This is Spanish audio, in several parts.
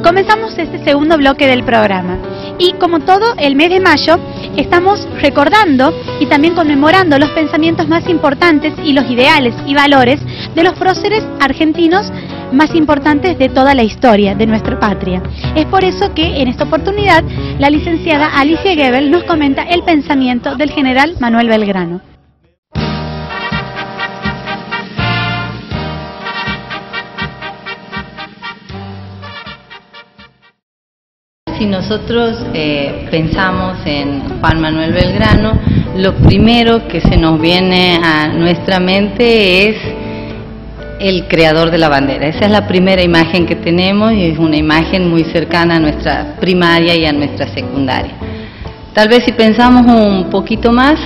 Comenzamos este segundo bloque del programa y como todo el mes de mayo estamos recordando y también conmemorando los pensamientos más importantes y los ideales y valores de los próceres argentinos más importantes de toda la historia de nuestra patria. Es por eso que en esta oportunidad la licenciada Alicia Gebel nos comenta el pensamiento del general Manuel Belgrano. Si nosotros pensamos en Juan Manuel Belgrano, lo primero que se nos viene a nuestra mente es el creador de la bandera. Esa es la primera imagen que tenemos y es una imagen muy cercana a nuestra primaria y a nuestra secundaria. Tal vez si pensamos un poquito más,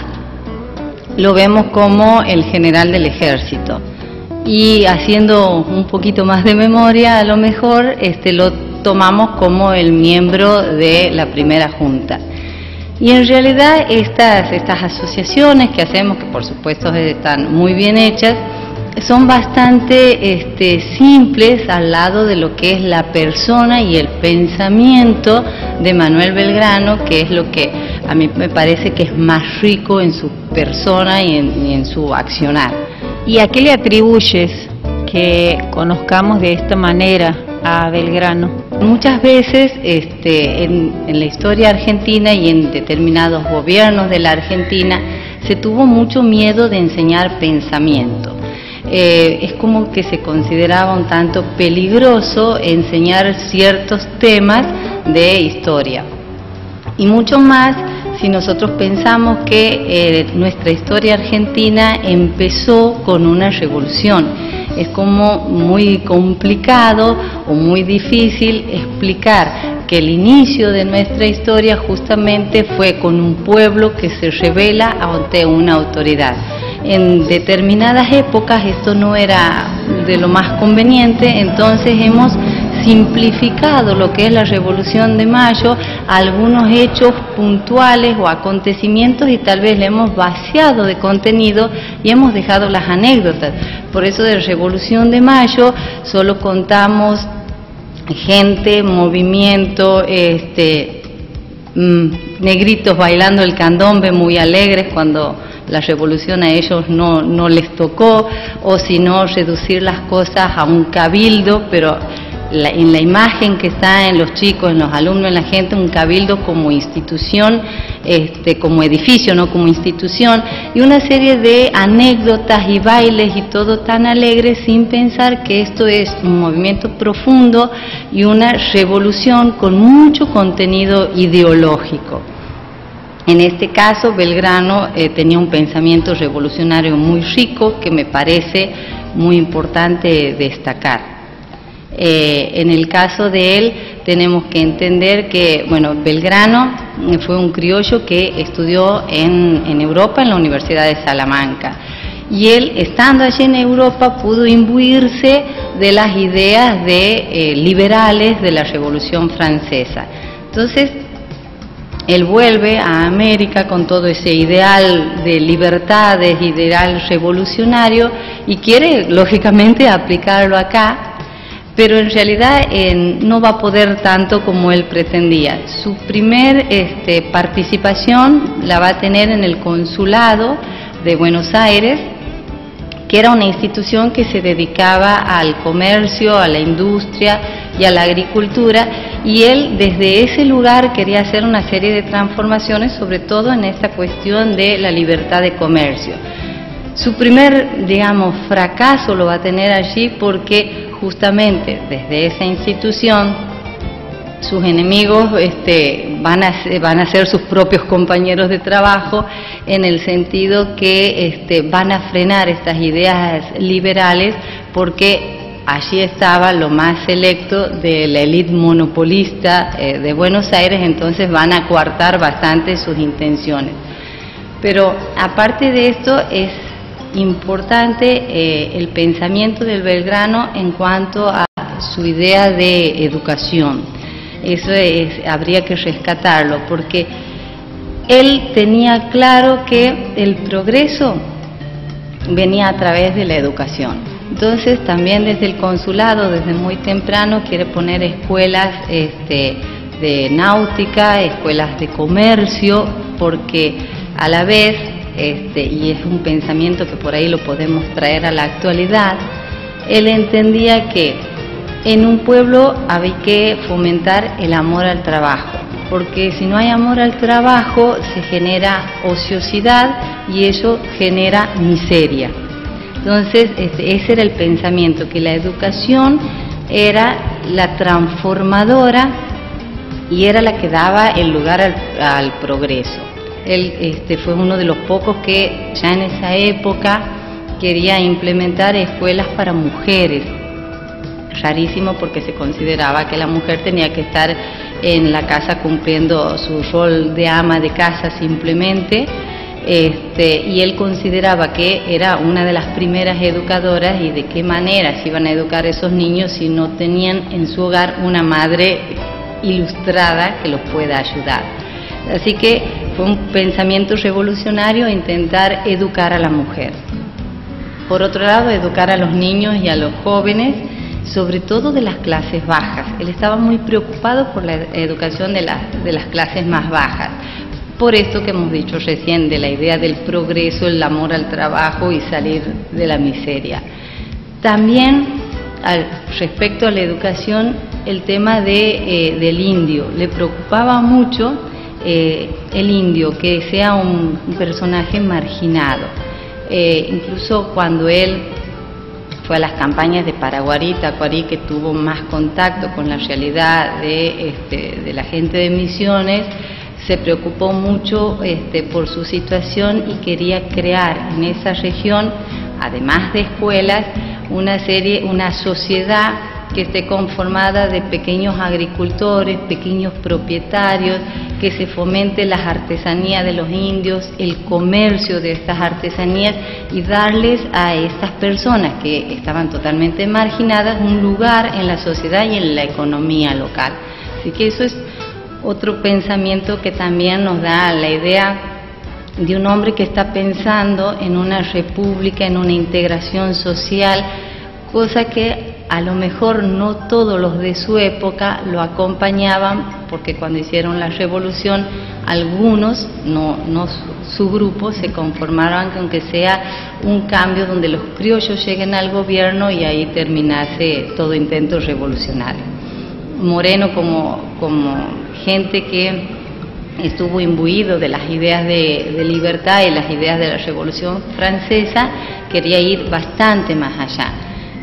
lo vemos como el general del ejército. Y haciendo un poquito más de memoria, a lo mejor lo tomamos como el miembro de la primera junta. Y en realidad estas asociaciones que hacemos, que por supuesto están muy bien hechas, son bastante simples al lado de lo que es la persona y el pensamiento de Manuel Belgrano, que es lo que a mí me parece que es más rico en su persona y en su accionar. ¿Y a qué le atribuyes que conozcamos de esta manera a Belgrano? Muchas veces en la historia argentina y en determinados gobiernos de la Argentina se tuvo mucho miedo de enseñar pensamiento. Es como que se consideraba un tanto peligroso enseñar ciertos temas de historia. Y mucho más si nosotros pensamos que nuestra historia argentina empezó con una revolución. Es como muy complicado o muy difícil explicar que el inicio de nuestra historia justamente fue con un pueblo que se rebela ante una autoridad. En determinadas épocas esto no era de lo más conveniente, entonces hemos simplificado lo que es la Revolución de Mayo a algunos hechos puntuales o acontecimientos y tal vez le hemos vaciado de contenido y hemos dejado las anécdotas. Por eso de Revolución de Mayo solo contamos gente, movimiento, negritos bailando el candombe muy alegres cuando la revolución a ellos no les tocó, o si no reducir las cosas a un cabildo, pero en la imagen que está en los chicos, en los alumnos, en la gente, un cabildo como institución, como edificio, no como institución, y una serie de anécdotas y bailes y todo tan alegre sin pensar que esto es un movimiento profundo y una revolución con mucho contenido ideológico. En este caso, Belgrano tenía un pensamiento revolucionario muy rico que me parece muy importante destacar. En el caso de él tenemos que entender que, bueno, Belgrano fue un criollo que estudió en Europa, en la Universidad de Salamanca, y él, estando allí en Europa, pudo imbuirse de las ideas liberales de la Revolución Francesa. Entonces, él vuelve a América con todo ese ideal de libertades, ideal revolucionario, y quiere, lógicamente, aplicarlo acá, pero en realidad no va a poder tanto como él pretendía. Su primer participación la va a tener en el Consulado de Buenos Aires, que era una institución que se dedicaba al comercio, a la industria y a la agricultura, y él desde ese lugar quería hacer una serie de transformaciones, sobre todo en esta cuestión de la libertad de comercio. Su primer, digamos, fracaso lo va a tener allí porque justamente desde esa institución sus enemigos van a ser sus propios compañeros de trabajo, en el sentido que van a frenar estas ideas liberales, porque allí estaba lo más selecto de la élite monopolista de Buenos Aires, entonces van a coartar bastante sus intenciones. Pero aparte de esto es importante el pensamiento del Belgrano en cuanto a su idea de educación. Eso habría que rescatarlo, porque él tenía claro que el progreso venía a través de la educación. Entonces también desde el consulado, desde muy temprano, quiere poner escuelas de náutica, escuelas de comercio, porque a la vez, y es un pensamiento que por ahí lo podemos traer a la actualidad, él entendía que en un pueblo había que fomentar el amor al trabajo, porque si no hay amor al trabajo se genera ociosidad y eso genera miseria. Entonces ese era el pensamiento, que la educación era la transformadora y era la que daba el lugar al progreso. Él fue uno de los pocos que ya en esa época quería implementar escuelas para mujeres. Rarísimo, porque se consideraba que la mujer tenía que estar en la casa cumpliendo su rol de ama de casa simplemente, y él consideraba que era una de las primeras educadoras, y de qué manera se iban a educar esos niños si no tenían en su hogar una madre ilustrada que los pueda ayudar. Así que fue un pensamiento revolucionario intentar educar a la mujer. Por otro lado, educar a los niños y a los jóvenes, sobre todo de las clases bajas. Él estaba muy preocupado por la educación de las clases más bajas. Por esto que hemos dicho recién, de la idea del progreso, el amor al trabajo y salir de la miseria. También, respecto a la educación, el tema del indio. Le preocupaba mucho el indio, que sea un personaje marginado. Incluso cuando él fue a las campañas de Paraguarí, Tacuarí, que tuvo más contacto con la realidad de la gente de Misiones, se preocupó mucho por su situación y quería crear en esa región, además de escuelas, una sociedad que esté conformada de pequeños agricultores, pequeños propietarios, que se fomente las artesanías de los indios, el comercio de estas artesanías, y darles a estas personas que estaban totalmente marginadas un lugar en la sociedad y en la economía local. Así que eso es otro pensamiento que también nos da la idea de un hombre que está pensando en una república, en una integración social, cosa que a lo mejor no todos los de su época lo acompañaban, porque cuando hicieron la revolución, algunos, no su grupo, se conformaron con que sea un cambio donde los criollos lleguen al gobierno y ahí terminase todo intento revolucionario. Moreno, como gente que estuvo imbuido de las ideas de libertad y las ideas de la Revolución Francesa, quería ir bastante más allá.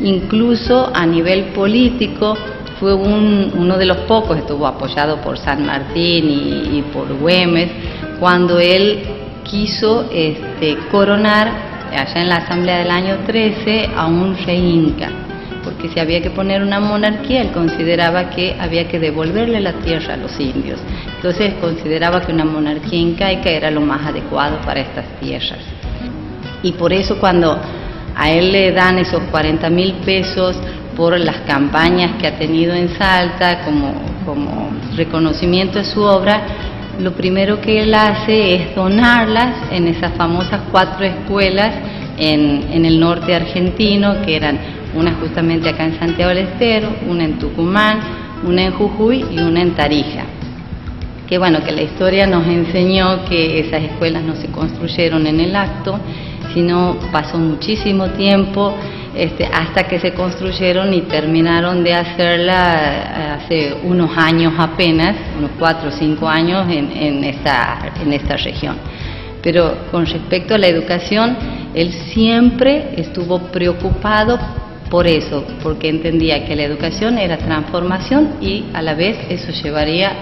Incluso a nivel político fue uno de los pocos, estuvo apoyado por San Martín y por Güemes, cuando él quiso coronar allá en la Asamblea del año 13 a un rey inca, porque si había que poner una monarquía, él consideraba que había que devolverle la tierra a los indios. Entonces consideraba que una monarquía incaica era lo más adecuado para estas tierras. Y por eso cuando a él le dan esos 40.000 pesos por las campañas que ha tenido en Salta como reconocimiento de su obra, lo primero que él hace es donarlas en esas famosas 4 escuelas en el norte argentino, que eran una justamente acá en Santiago del Estero, una en Tucumán, una en Jujuy y una en Tarija. Que bueno, que la historia nos enseñó que esas escuelas no se construyeron en el acto, sino pasó muchísimo tiempo hasta que se construyeron y terminaron de hacerla hace unos años apenas, unos 4 o 5 años en esta región. Pero con respecto a la educación, él siempre estuvo preocupado por eso, porque entendía que la educación era transformación y a la vez eso llevaría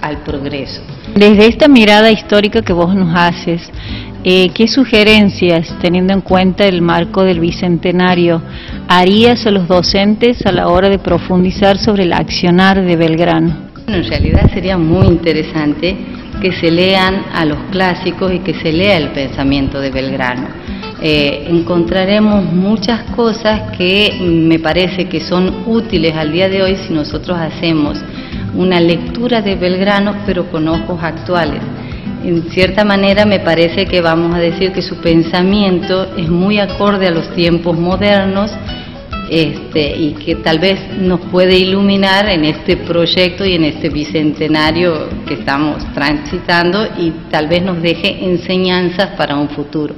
al progreso. Desde esta mirada histórica que vos nos haces, ¿qué sugerencias, teniendo en cuenta el marco del Bicentenario, harías a los docentes a la hora de profundizar sobre el accionar de Belgrano? Bueno, en realidad sería muy interesante que se lean a los clásicos y que se lea el pensamiento de Belgrano. Encontraremos muchas cosas que me parece que son útiles al día de hoy si nosotros hacemos una lectura de Belgrano pero con ojos actuales. En cierta manera me parece que vamos a decir que su pensamiento es muy acorde a los tiempos modernos, y que tal vez nos puede iluminar en este proyecto y en este bicentenario que estamos transitando y tal vez nos deje enseñanzas para un futuro.